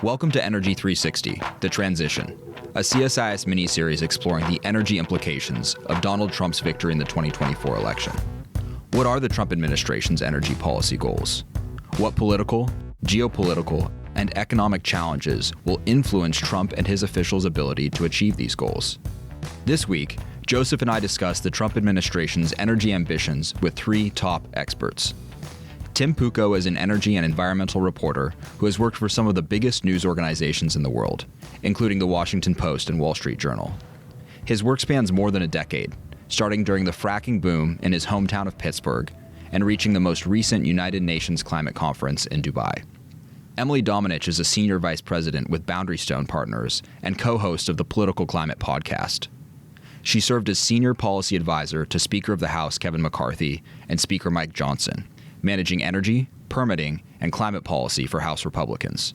Welcome to Energy 360, The Transition, a CSIS mini-series exploring the energy implications of Donald Trump's victory in the 2024 election. What are the Trump administration's energy policy goals? What political, geopolitical, and economic challenges will influence Trump and his officials' ability to achieve these goals? This week, Joseph and I discussed the Trump administration's energy ambitions with three top experts. Tim Puko is an energy and environmental reporter who has worked for some of the biggest news organizations in the world, including the Washington Post and Wall Street Journal. His work spans more than a decade, starting during the fracking boom in his hometown of Pittsburgh and reaching the most recent United Nations Climate Conference in Dubai. Emily Domenech is a senior vice president with Boundary Stone Partners and co-host of the Political Climate podcast. She served as senior policy advisor to Speaker of the House Kevin McCarthy and Speaker Mike Johnson, managing energy, permitting, and climate policy for House Republicans.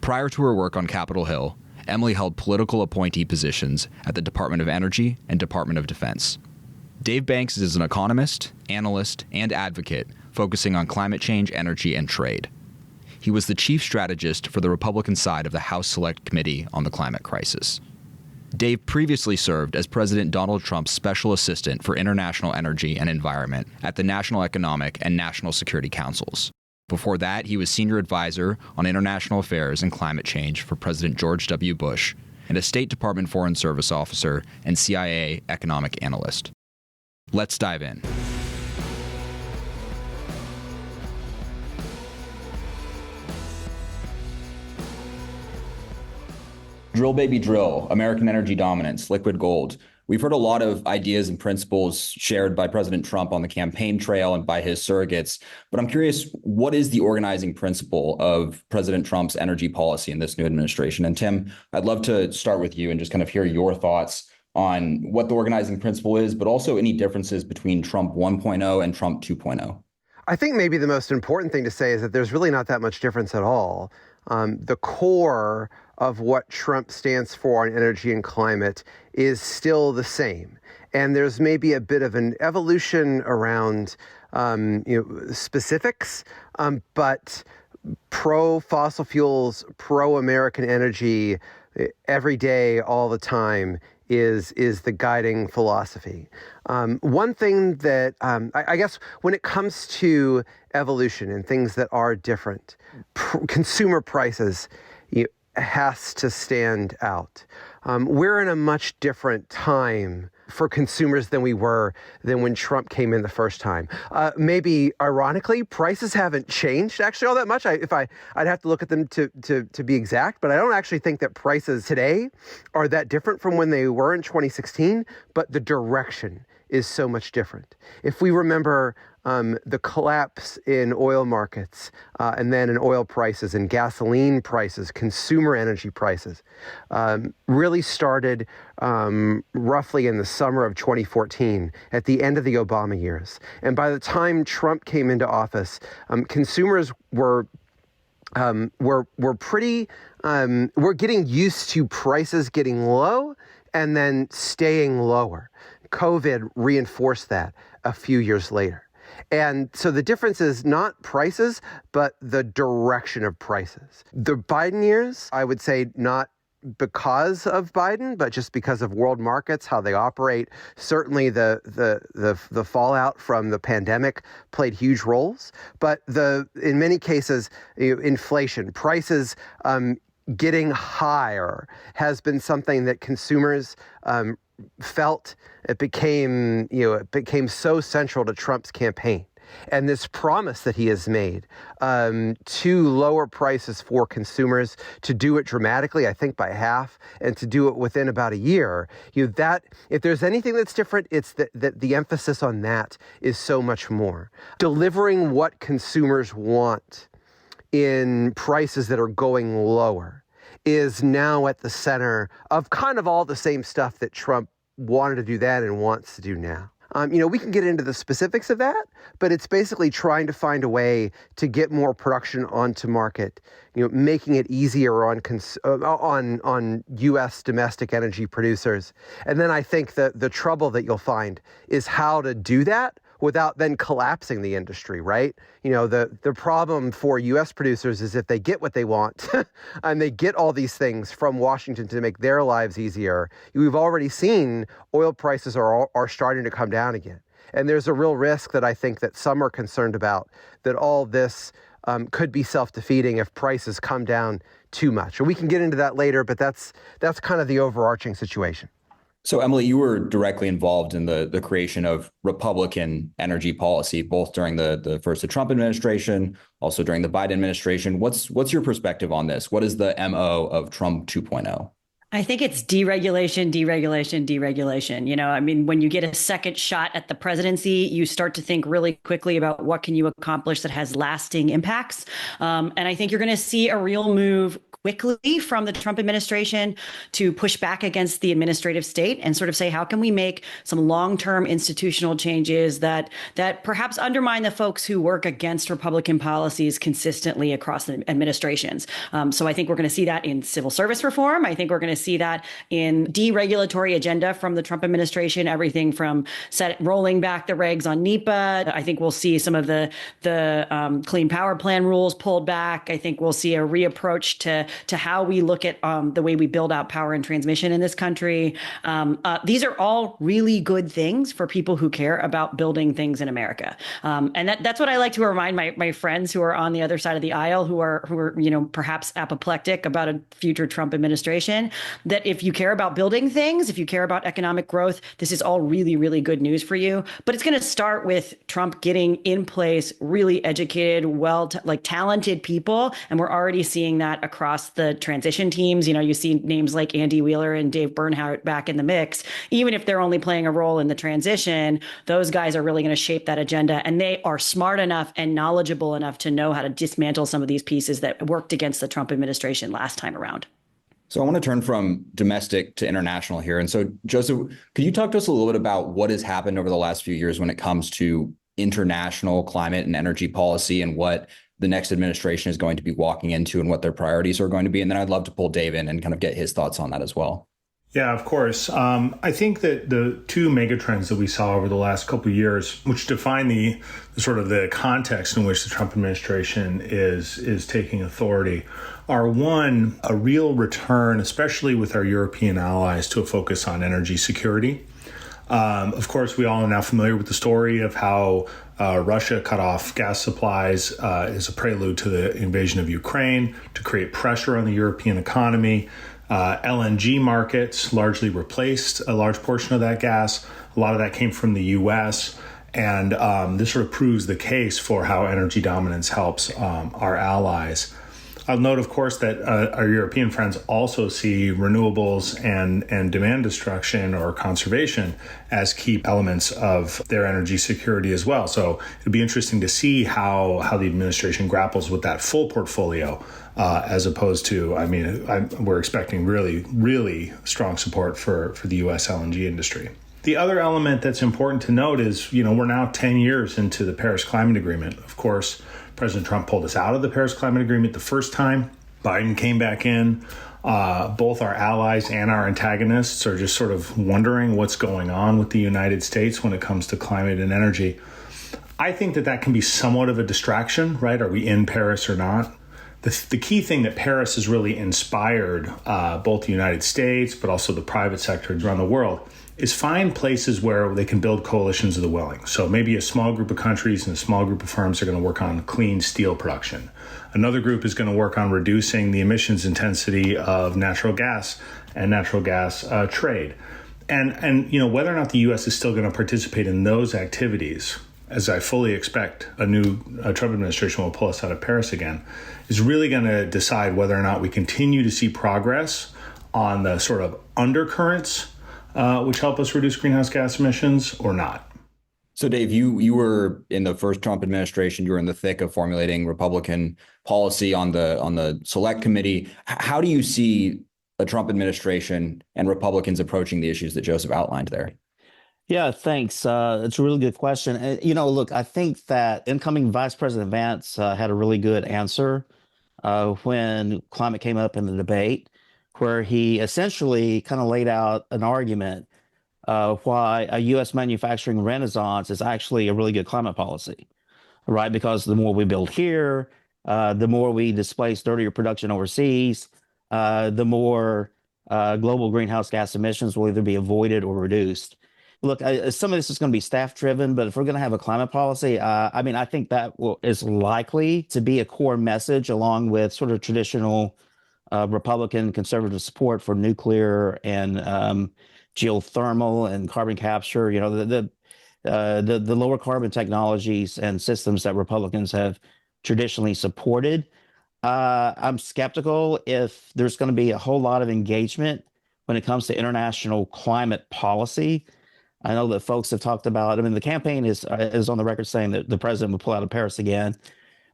Prior to her work on Capitol Hill, Emily held political appointee positions at the Department of Energy and Department of Defense. Dave Banks is an economist, analyst, and advocate focusing on climate change, energy, and trade. He was the chief strategist for the Republican side of the House Select Committee on the Climate Crisis. Dave previously served as President Donald Trump's special assistant for international energy and environment at the National Economic and National Security Councils. Before that, he was senior advisor on international affairs and climate change for President George W. Bush and a State Department Foreign Service officer and CIA economic analyst. Let's dive in. Drill, baby, drill, American energy dominance, liquid gold. We've heard a lot of ideas and principles shared by President Trump on the campaign trail and by his surrogates. But I'm curious, what is the organizing principle of President Trump's energy policy in this new administration? And Tim, I'd love to start with you and just kind of hear your thoughts on what the organizing principle is, but also any differences between Trump 1.0 and Trump 2.0. I think maybe the most important thing to say is that there's really not that much difference at all. The core of what Trump stands for on energy and climate is still the same. And there's maybe a bit of an evolution around specifics, but pro-fossil fuels, pro-American energy, every day, all the time, is the guiding philosophy. One thing that I guess when it comes to evolution and things that are different, consumer prices has to stand out. We're in a much different time for consumers than we were than when Trump came in the first time. Maybe ironically, prices haven't changed actually all that much. I'd have to look at them to be exact, but I don't actually think that prices today are that different from when they were in 2016, but the direction is so much different. If we remember the collapse in oil markets and then in oil prices and gasoline prices, consumer energy prices, really started roughly in the summer of 2014, at the end of the Obama years. And by the time Trump came into office, consumers were pretty, we're getting used to prices getting low and then staying lower. COVID reinforced that a few years later. And so the difference is not prices, but the direction of prices. The Biden years, I would say not because of Biden, but just because of world markets, how they operate. Certainly the fallout from the pandemic played huge roles. But in many cases, inflation, prices getting higher has been something that consumers felt. It became so central to Trump's campaign. And this promise that he has made to lower prices for consumers, to do it dramatically, I think by half, and to do it within about a year, that if there's anything that's different, it's that the emphasis on that is so much more. Delivering what consumers want in prices that are going lower is now at the center of kind of all the same stuff that Trump wanted to do then and wants to do now. We can get into the specifics of that, but it's basically trying to find a way to get more production onto market, making it easier on U.S. domestic energy producers. And then I think that the trouble that you'll find is how to do that without then collapsing the industry, right? The problem for U.S. producers is if they get what they want and they get all these things from Washington to make their lives easier, we've already seen oil prices are starting to come down again. And there's a real risk that I think that some are concerned about, that all this could be self-defeating if prices come down too much. And we can get into that later, but that's kind of the overarching situation. So, Emily, you were directly involved in the creation of Republican energy policy, both during the first Trump administration, also during the Biden administration. What's your perspective on this? What is the MO of Trump 2.0? I think it's deregulation, deregulation, deregulation. I mean, when you get a second shot at the presidency, you start to think really quickly about what can you accomplish that has lasting impacts. And I think you're going to see a real move quickly from the Trump administration to push back against the administrative state and sort of say, how can we make some long-term institutional changes that perhaps undermine the folks who work against Republican policies consistently across the administrations? So I think we're going to see that in civil service reform. I think we're going to see that in deregulatory agenda from the Trump administration, everything from rolling back the regs on NEPA. I think we'll see some of the Clean Power Plan rules pulled back. I think we'll see a reapproach to how we look at the way we build out power and transmission in this country. These are all really good things for people who care about building things in America. And that's what I like to remind my friends who are on the other side of the aisle, who are perhaps apoplectic about a future Trump administration, that if you care about building things, if you care about economic growth, this is all really, really good news for you. But it's going to start with Trump getting in place really educated, talented people. And we're already seeing that across the transition teams. You see names like Andy Wheeler and Dave Bernhardt back in the mix. Even if they're only playing a role in the transition, those guys are really going to shape that agenda. And they are smart enough and knowledgeable enough to know how to dismantle some of these pieces that worked against the Trump administration last time around. So I want to turn from domestic to international here. And so, Joseph, could you talk to us a little bit about what has happened over the last few years when it comes to international climate and energy policy and what the next administration is going to be walking into and what their priorities are going to be? And then I'd love to pull Dave in and kind of get his thoughts on that as well. Yeah, of course. I think that the two mega trends that we saw over the last couple of years, which define the sort of the context in which the Trump administration is taking authority, are one, a real return, especially with our European allies, to a focus on energy security. Of course, we all are now familiar with the story of how Russia cut off gas supplies as a prelude to the invasion of Ukraine to create pressure on the European economy. LNG markets largely replaced a large portion of that gas. A lot of that came from the U.S. And this sort of proves the case for how energy dominance helps our allies. I'll note, of course, that our European friends also see renewables and demand destruction or conservation as key elements of their energy security as well. So it'd be interesting to see how the administration grapples with that full portfolio as opposed to, we're expecting really, really strong support for the U.S. LNG industry. The other element that's important to note is, we're now 10 years into the Paris Climate Agreement. Of course, President Trump pulled us out of the Paris Climate Agreement the first time. Biden came back in. Both our allies and our antagonists are just sort of wondering what's going on with the United States when it comes to climate and energy. I think that can be somewhat of a distraction, right? Are we in Paris or not? The key thing that Paris has really inspired both the United States, but also the private sector around the world, is find places where they can build coalitions of the willing. So maybe a small group of countries and a small group of firms are going to work on clean steel production. Another group is going to work on reducing the emissions intensity of natural gas and natural gas trade. And whether or not the U.S. is still going to participate in those activities, as I fully expect a new Trump administration will pull us out of Paris again, is really going to decide whether or not we continue to see progress on the sort of undercurrents which help us reduce greenhouse gas emissions or not. So, Dave, you were in the first Trump administration. You were in the thick of formulating Republican policy on the Select Committee. How do you see a Trump administration and Republicans approaching the issues that Joseph outlined there? Yeah, thanks. It's a really good question. Look, I think that incoming Vice President Vance had a really good answer when climate came up in the debate, where he essentially kind of laid out an argument why a U.S. manufacturing renaissance is actually a really good climate policy, right? Because the more we build here, the more we displace dirtier production overseas, the more global greenhouse gas emissions will either be avoided or reduced. Look, some of this is going to be staff driven, but if we're going to have a climate policy, I think that is likely to be a core message along with sort of traditional Republican conservative support for nuclear and geothermal and carbon capture. You know, the lower carbon technologies and systems that Republicans have traditionally supported. I'm skeptical if there's going to be a whole lot of engagement when it comes to international climate policy. I know that folks have talked about. I mean, the campaign is on the record saying that the president will pull out of Paris again.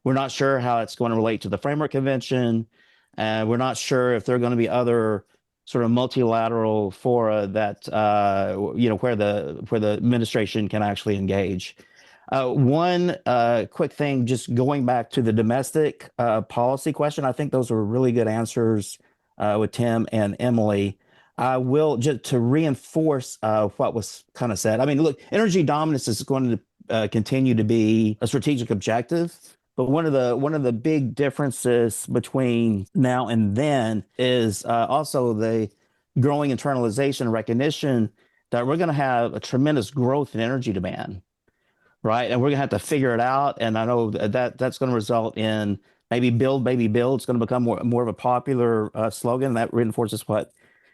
We're not sure how it's going to relate to the Framework Convention. We're not sure if there are going to be other sort of multilateral fora that where the administration can actually engage. One quick thing, just going back to the domestic policy question, I think those were really good answers with Tim and Emily. I will just to reinforce what was kind of said. I mean, look, energy dominance is going to continue to be a strategic objective. But one of the big differences between now and then is also the growing internalization and recognition that we're going to have a tremendous growth in energy demand, right? And we're going to have to figure it out. And I know that's going to result in maybe build, baby, build. It's going to become more of a popular slogan that reinforces what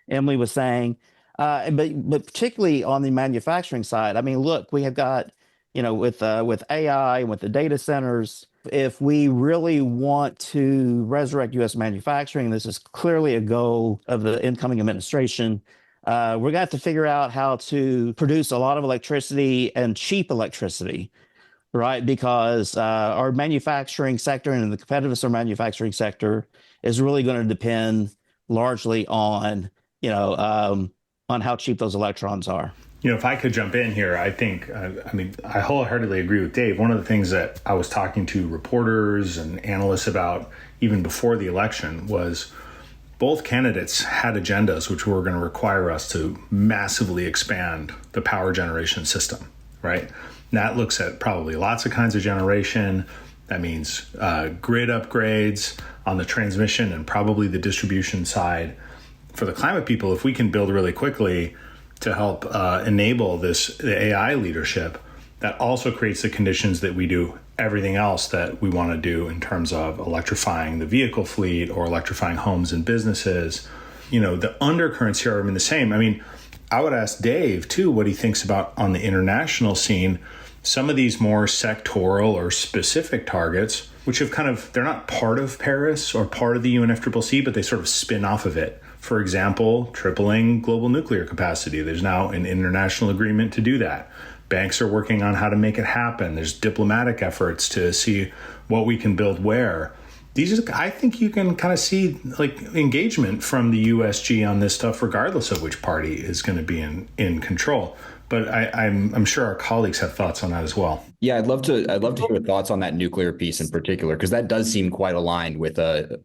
Emily was saying. But particularly on the manufacturing side, I mean, look, we have got, with AI and with the data centers, if we really want to resurrect U.S. manufacturing, this is clearly a goal of the incoming administration. We're going to have to figure out how to produce a lot of electricity and cheap electricity, right? Because our manufacturing sector and the competitiveness of our manufacturing sector is really going to depend largely on, on how cheap those electrons are. If I could jump in here, I think, I wholeheartedly agree with Dave. One of the things that I was talking to reporters and analysts about even before the election was both candidates had agendas which were going to require us to massively expand the power generation system, right? And that looks at probably lots of kinds of generation. That means grid upgrades on the transmission and probably the distribution side. For the climate people, if we can build really quickly to help enable the AI leadership, that also creates the conditions that we do everything else that we want to do in terms of electrifying the vehicle fleet or electrifying homes and businesses. The undercurrents here are the same. I mean, I would ask Dave, too, what he thinks about on the international scene, some of these more sectoral or specific targets, which have they're not part of Paris or part of the UNFCCC, but they sort of spin off of it. For example, tripling global nuclear capacity. There's now an international agreement to do that. Banks are working on how to make it happen. There's diplomatic efforts to see what we can build where. I think you can kind of see engagement from the USG on this stuff, regardless of which party is going to be in control. But I'm sure our colleagues have thoughts on that as well. Yeah, I'd love to hear thoughts on that nuclear piece in particular, because that does seem quite aligned with a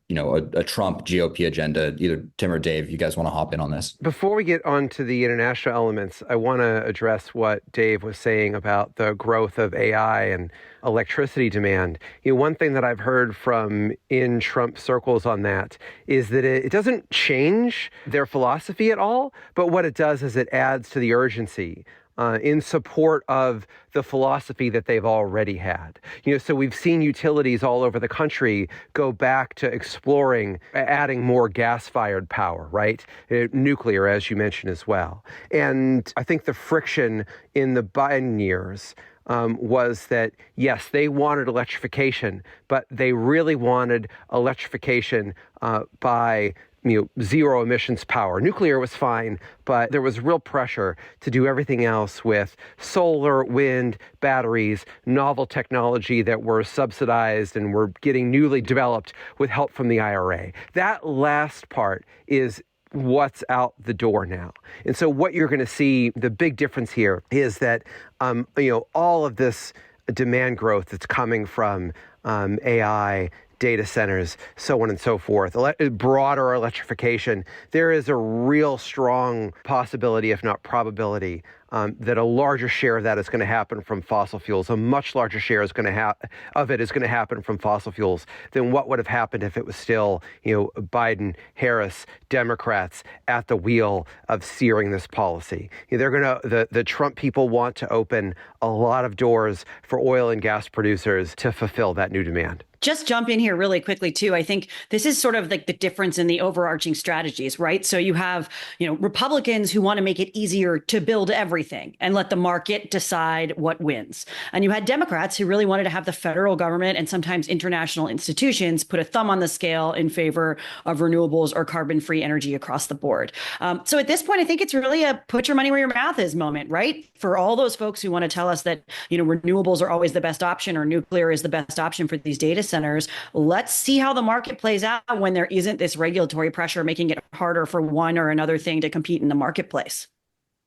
Trump GOP agenda. Either Tim or Dave, you guys want to hop in on this? Before we get on to the international elements, I want to address what Dave was saying about the growth of AI and electricity demand. One thing that I've heard from in Trump circles on that is that it doesn't change their philosophy at all, but what it does is it adds to the urgency in support of the philosophy that they've already had. So we've seen utilities all over the country go back to exploring adding more gas-fired power, right? Nuclear, as you mentioned as well. And I think the friction in the Biden years was that, yes, they wanted electrification, but they really wanted electrification by zero emissions power. Nuclear was fine, but there was real pressure to do everything else with solar, wind, batteries, novel technology that were subsidized and were getting newly developed with help from the IRA. That last part is what's out the door now. And so what you're going to see, the big difference here is that, all of this demand growth that's coming from AI, data centers, so on and so forth, broader electrification, there is a real strong possibility, if not probability, that a larger share of that is going to happen from fossil fuels. A much larger share is going to of it is going to happen from fossil fuels than what would have happened if it was still, Biden, Harris, Democrats at the wheel of steering this policy. They're going to the Trump people want to open a lot of doors for oil and gas producers to fulfill that new demand. Just jump in here really quickly, too. I think this is sort of like the difference in the overarching strategies, right? So you have, Republicans who want to make it easier to build everything and let the market decide what wins. And you had Democrats who really wanted to have the federal government and sometimes international institutions put a thumb on the scale in favor of renewables or carbon-free energy across the board. So at this point, I think it's really a put your money where your mouth is moment, right? For all those folks who want to tell us that, renewables are always the best option or nuclear is the best option for these data centers. Let's see how the market plays out when there isn't this regulatory pressure making it harder for one or another thing to compete in the marketplace.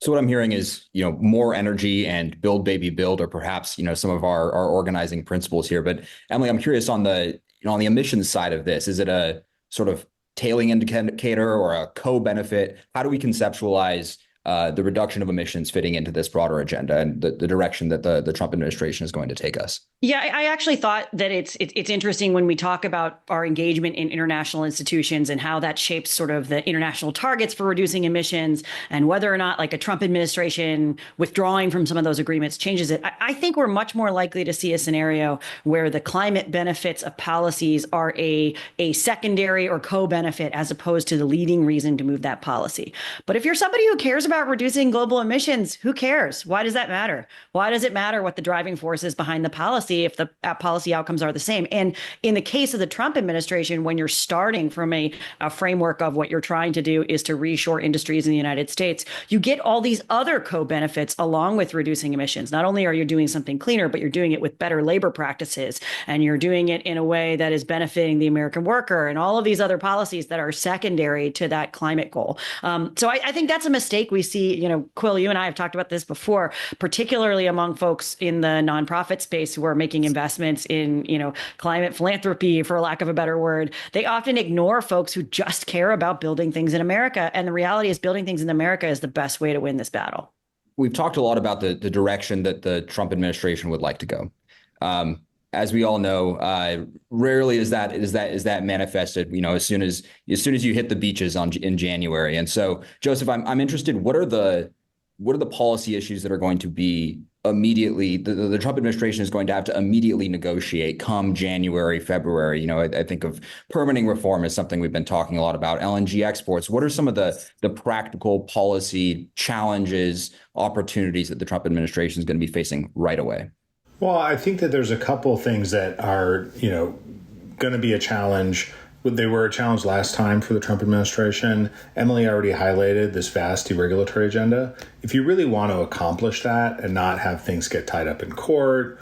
So what I'm hearing is, more energy and build, baby, build, or perhaps, some of our organizing principles here. But Emily, I'm curious on the emissions side of this. Is it a sort of tailing indicator or a co-benefit? How do we conceptualize the reduction of emissions fitting into this broader agenda and the direction that the Trump administration is going to take us? Yeah, I actually thought that it's interesting when we talk about our engagement in international institutions and how that shapes sort of the international targets for reducing emissions and whether or not like a Trump administration withdrawing from some of those agreements changes it. I think we're much more likely to see a scenario where the climate benefits of policies are a secondary or co-benefit as opposed to the leading reason to move that policy. But if you're somebody who cares about reducing global emissions, who cares? Why does that matter? Why does it matter what the driving force is behind the policy if the policy outcomes are the same? And in the case of the Trump administration, when you're starting from a framework of what you're trying to do is to reshore industries in the United States, you get all these other co-benefits along with reducing emissions. Not only are you doing something cleaner, but you're doing it with better labor practices, and you're doing it in a way that is benefiting the American worker and all of these other policies that are secondary to that climate goal. So I think that's a mistake we see. Quill, you and I have talked about this before, particularly among folks in the nonprofit space who are making investments in, climate philanthropy, for lack of a better word. They often ignore folks who just care about building things in America. And the reality is building things in America is the best way to win this battle. We've talked a lot about the direction that the Trump administration would like to go. As we all know, rarely is that manifested, as soon as you hit the beaches in January. And so, Joseph, I'm interested. What are the policy issues that are going to be immediately the Trump administration is going to have to immediately negotiate come January, February? I think of permitting reform as something we've been talking a lot about. LNG exports. What are some of the practical policy challenges, opportunities that the Trump administration is going to be facing right away? Well, I think that there's a couple things that are, going to be a challenge. They were a challenge last time for the Trump administration. Emily already highlighted this vast deregulatory agenda. If you really want to accomplish that and not have things get tied up in court,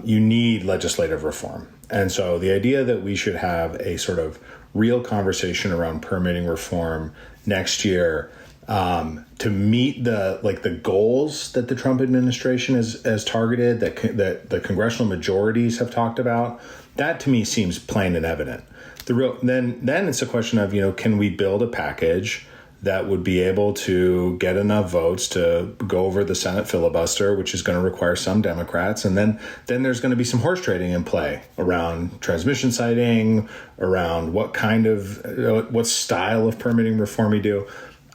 you need legislative reform. And so the idea that we should have a sort of real conversation around permitting reform next year to meet the goals that the Trump administration has targeted, that the congressional majorities have talked about, that to me seems plain and evident. Then it's a question of, can we build a package that would be able to get enough votes to go over the Senate filibuster, which is going to require some Democrats. And then there's going to be some horse trading in play around transmission siting, around what style of permitting reform we do.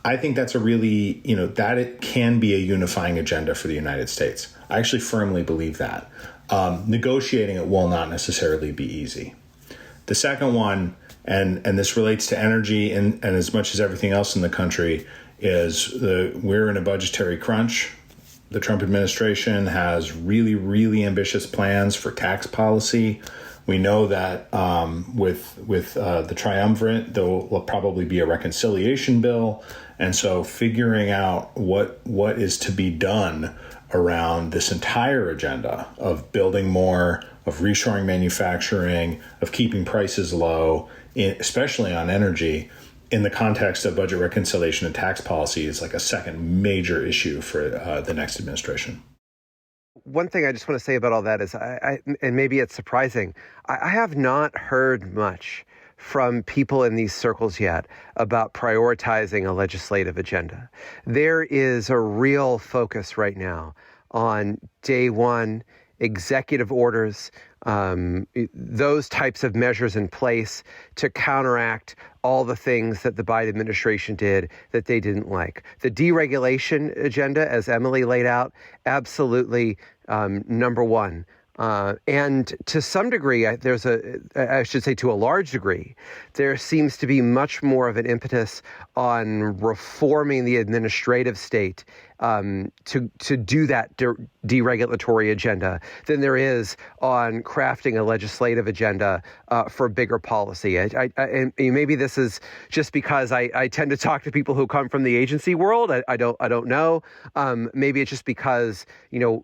I think that's a really, that it can be a unifying agenda for the United States. I actually firmly believe that. Negotiating it will not necessarily be easy. The second one, and this relates to energy and as much as everything else in the country, is we're in a budgetary crunch. The Trump administration has really, really ambitious plans for tax policy. We know that with the triumvirate, there will probably be a reconciliation bill. And so figuring out what is to be done around this entire agenda of building more, of reshoring manufacturing, of keeping prices low, especially on energy, in the context of budget reconciliation and tax policy is like a second major issue for the next administration. one thing I just want to say about all that is, and maybe it's surprising, I have not heard much from people in these circles yet about prioritizing a legislative agenda. There is a real focus right now on day one, executive orders, those types of measures in place to counteract all the things that the Biden administration did that they didn't like. The deregulation agenda, as Emily laid out, absolutely number one. And to some degree, I should say to a large degree, there seems to be much more of an impetus on reforming the administrative state to do that deregulatory agenda than there is on crafting a legislative agenda for bigger policy. And maybe this is just because I tend to talk to people who come from the agency world. I don't know. Maybe it's just because,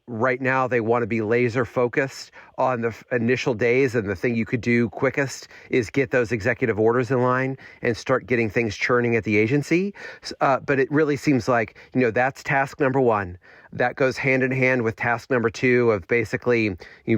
right now they want to be laser focused on the initial days, and the thing you could do quickest is get those executive orders in line and start getting things churning at the agency. But it really seems like, that's task number one. That goes hand in hand with task number two of basically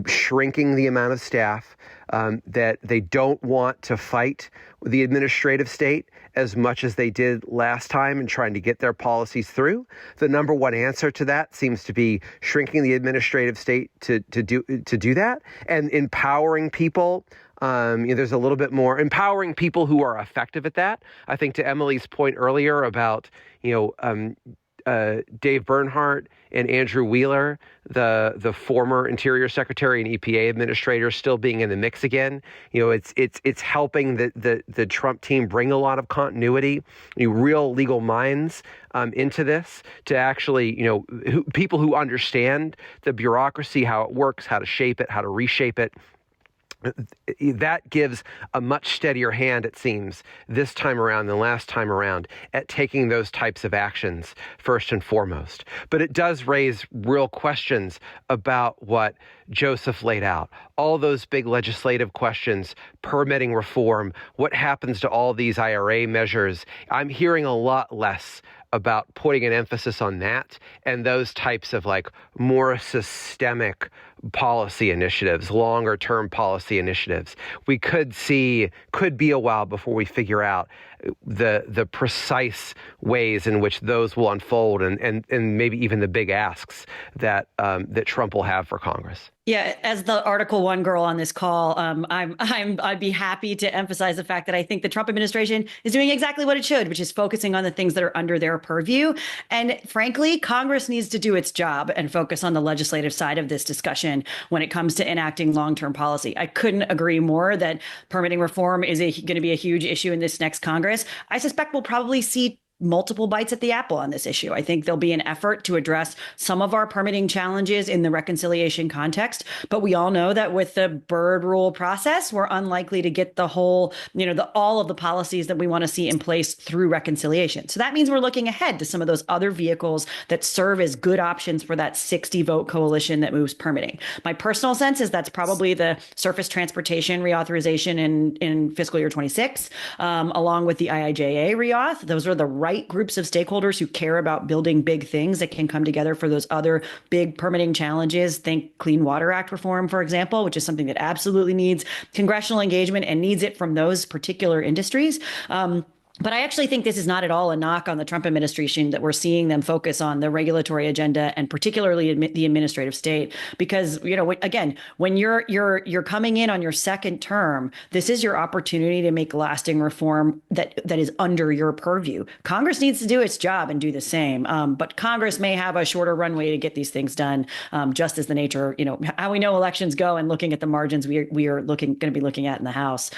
shrinking the amount of staff that they don't want to fight the administrative state as much as they did last time and trying to get their policies through. The number one answer to that seems to be shrinking the administrative state to do that, and empowering people. There's a little bit more empowering people who are effective at that. I think to Emily's point earlier about, Dave Bernhardt and Andrew Wheeler, the former Interior Secretary and EPA administrator, still being in the mix again. It's helping the Trump team bring a lot of continuity, real legal minds into this to actually, people who understand the bureaucracy, how it works, how to shape it, how to reshape it. That gives a much steadier hand, it seems, this time around than last time around at taking those types of actions first and foremost. But it does raise real questions about what Joseph laid out. All those big legislative questions, permitting reform, what happens to all these IRA measures. I'm hearing a lot less about putting an emphasis on that and those types of more systemic policy initiatives, longer term policy initiatives. We could be a while before we figure out the precise ways in which those will unfold and maybe even the big asks that Trump will have for Congress. Yeah, as the Article 1 girl on this call, I'd be happy to emphasize the fact that I think the Trump administration is doing exactly what it should, which is focusing on the things that are under their purview. And frankly, Congress needs to do its job and focus on the legislative side of this discussion when it comes to enacting long-term policy. I couldn't agree more that permitting reform is going to be a huge issue in this next Congress. I suspect we'll probably see multiple bites at the apple on this issue. I think there'll be an effort to address some of our permitting challenges in the reconciliation context, but we all know that with the Byrd rule process, we're unlikely to get the whole, all of the policies that we want to see in place through reconciliation. So that means we're looking ahead to some of those other vehicles that serve as good options for that 60-vote coalition that moves permitting. My personal sense is that's probably the surface transportation reauthorization in fiscal year 26, along with the IIJA reauth. Those are the right groups of stakeholders who care about building big things that can come together for those other big permitting challenges. Think Clean Water Act reform, for example, which is something that absolutely needs congressional engagement and needs it from those particular industries. But I actually think this is not at all a knock on the Trump administration that we're seeing them focus on the regulatory agenda and particularly the administrative state, because again, when you're coming in on your second term, this is your opportunity to make lasting reform that is under your purview. Congress needs to do its job and do the same, but Congress may have a shorter runway to get these things done, just as the nature, how we know elections go, and looking at the margins we are going to be looking at in the House.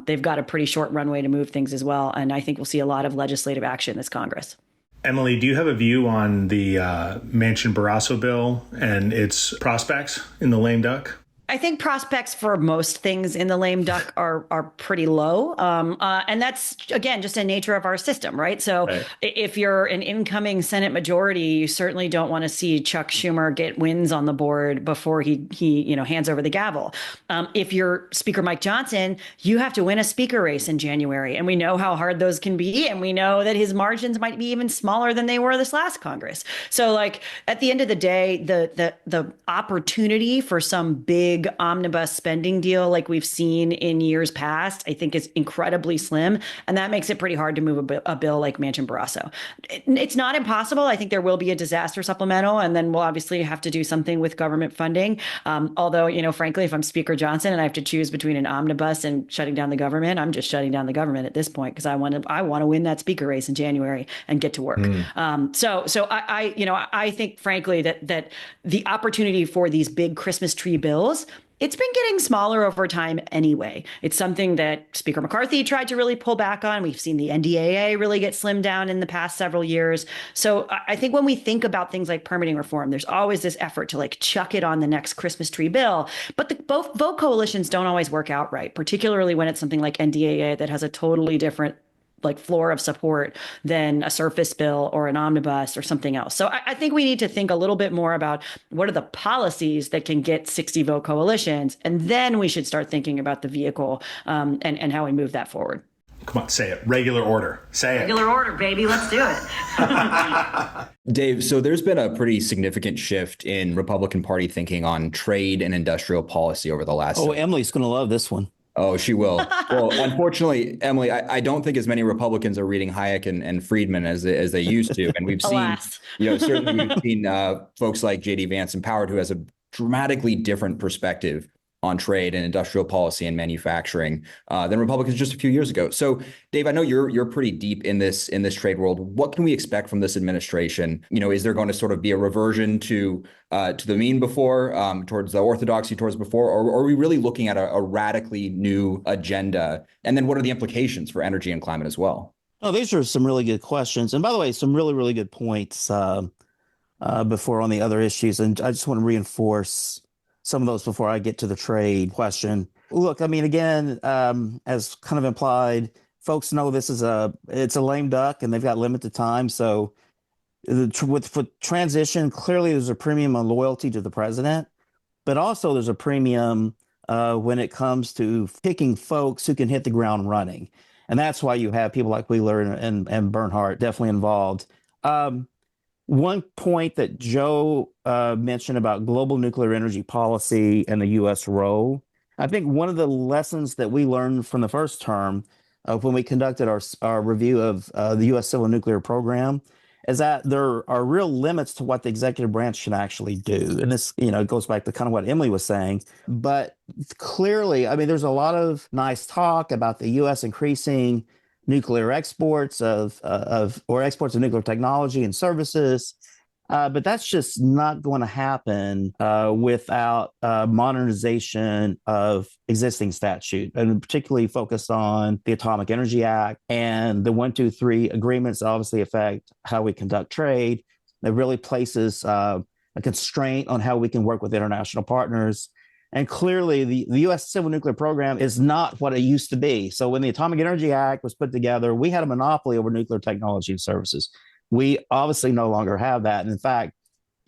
They've got a pretty short runway to move things as well, and I think we'll see a lot of legislative action this Congress. Emily, do you have a view on the Manchin-Barrasso bill and its prospects in the lame duck? I think prospects for most things in the lame duck are pretty low, and that's again just a nature of our system, right? So Right. if you're an incoming Senate majority, you certainly don't want to see Chuck Schumer get wins on the board before he hands over the gavel. If you're Speaker Mike Johnson, you have to win a speaker race in January, and we know how hard those can be, and we know that his margins might be even smaller than they were this last Congress. So like at the end of the day, the opportunity for some big omnibus spending deal like we've seen in years past, I think is incredibly slim. And that makes it pretty hard to move a bill like Manchin Barrasso. It's not impossible. I think there will be a disaster supplemental, and then we'll obviously have to do something with government funding. Although, frankly, if I'm Speaker Johnson and I have to choose between an omnibus and shutting down the government, I'm just shutting down the government at this point because I want to win that speaker race in January and get to work. So I think, frankly, that the opportunity for these big Christmas tree bills, it's been getting smaller over time anyway. It's something that Speaker McCarthy tried to really pull back on. We've seen the NDAA really get slimmed down in the past several years. So I think when we think about things like permitting reform, there's always this effort to like chuck it on the next Christmas tree bill. But both vote coalitions don't always work out right, particularly when it's something like NDAA that has a totally different like floor of support than a surface bill or an omnibus or something else. So I think we need to think a little bit more about what are the policies that can get 60 vote coalitions, and then we should start thinking about the vehicle and how we move that forward. Come on, say it. Regular order. Say it. Regular order, baby. Let's do it. Dave, so there's been a pretty significant shift in Republican Party thinking on trade and industrial policy over the last. Oh, Emily's going to love this one. Oh, she will. Well, unfortunately, Emily, I don't think as many Republicans are reading Hayek and Friedman as they used to. And we've seen, certainly we've seen folks like J.D. Vance empowered, who has a dramatically different perspective on trade and industrial policy and manufacturing than Republicans just a few years ago. So, Dave, I know you're pretty deep in this trade world. What can we expect from this administration? Is there going to sort of be a reversion to the mean before, towards the orthodoxy towards before, or are we really looking at a radically new agenda? And then what are the implications for energy and climate as well? Oh, these are some really good questions. And by the way, some really, really good points before on the other issues. And I just want to reinforce some of those before I get to the trade question. Look, I mean, again, as kind of implied, folks know this is it's a lame duck and they've got limited time. So for transition, clearly there's a premium on loyalty to the president, but also there's a premium when it comes to picking folks who can hit the ground running. And that's why you have people like Wheeler and Bernhardt definitely involved. One point that Joe mentioned about global nuclear energy policy and the U.S. role, I think one of the lessons that we learned from the first term when we conducted our review of the U.S. civil nuclear program is that there are real limits to what the executive branch can actually do. And this, it goes back to kind of what Emily was saying. But clearly, I mean, there's a lot of nice talk about the U.S. increasing nuclear exports or exports of nuclear technology and services. But that's just not going to happen without modernization of existing statute, and particularly focused on the Atomic Energy Act and the 123 agreements that obviously affect how we conduct trade. That really places a constraint on how we can work with international partners. And clearly, the U.S. civil nuclear program is not what it used to be. So when the Atomic Energy Act was put together, we had a monopoly over nuclear technology and services. We obviously no longer have that. And in fact,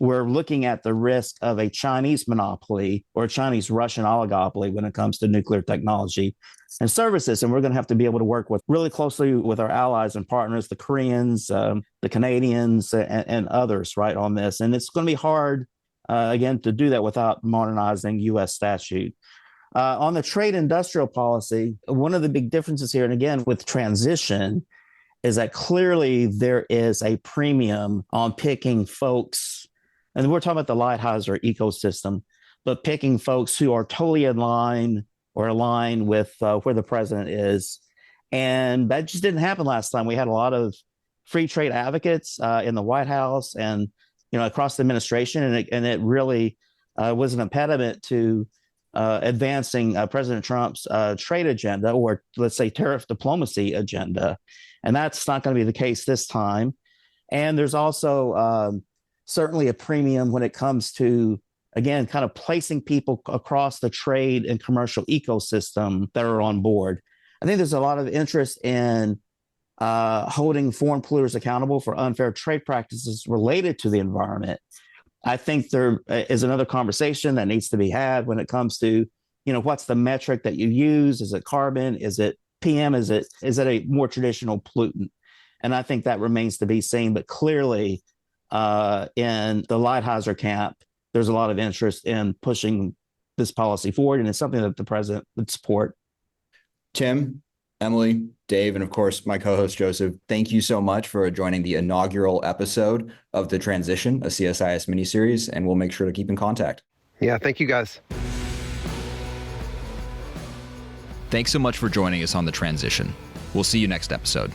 we're looking at the risk of a Chinese monopoly or a Chinese-Russian oligopoly when it comes to nuclear technology and services. And we're going to have to be able to work really closely with our allies and partners, the Koreans, the Canadians, and others, right, on this. And it's going to be hard, again, to do that without modernizing U.S. statute. On the trade industrial policy, one of the big differences here, and again, with transition, is that clearly there is a premium on picking folks, and we're talking about the Lighthizer ecosystem, but picking folks who are totally in line or aligned with where the president is. And that just didn't happen last time. We had a lot of free trade advocates in the White House and across the administration, and it really was an impediment to advancing President Trump's trade agenda, or let's say tariff diplomacy agenda. And that's not going to be the case this time. And there's also certainly a premium when it comes to again, kind of placing people across the trade and commercial ecosystem that are on board. I think there's a lot of interest in holding foreign polluters accountable for unfair trade practices related to the environment. I think there is another conversation that needs to be had when it comes to, what's the metric that you use? Is it carbon? Is it PM? Is it a more traditional pollutant? And I think that remains to be seen. But clearly, in the Lighthizer camp, there's a lot of interest in pushing this policy forward, and it's something that the president would support. Tim, Emily, Dave, and of course, my co-host Joseph, thank you so much for joining the inaugural episode of The Transition, a CSIS miniseries, and we'll make sure to keep in contact. Yeah, thank you guys. Thanks so much for joining us on The Transition. We'll see you next episode.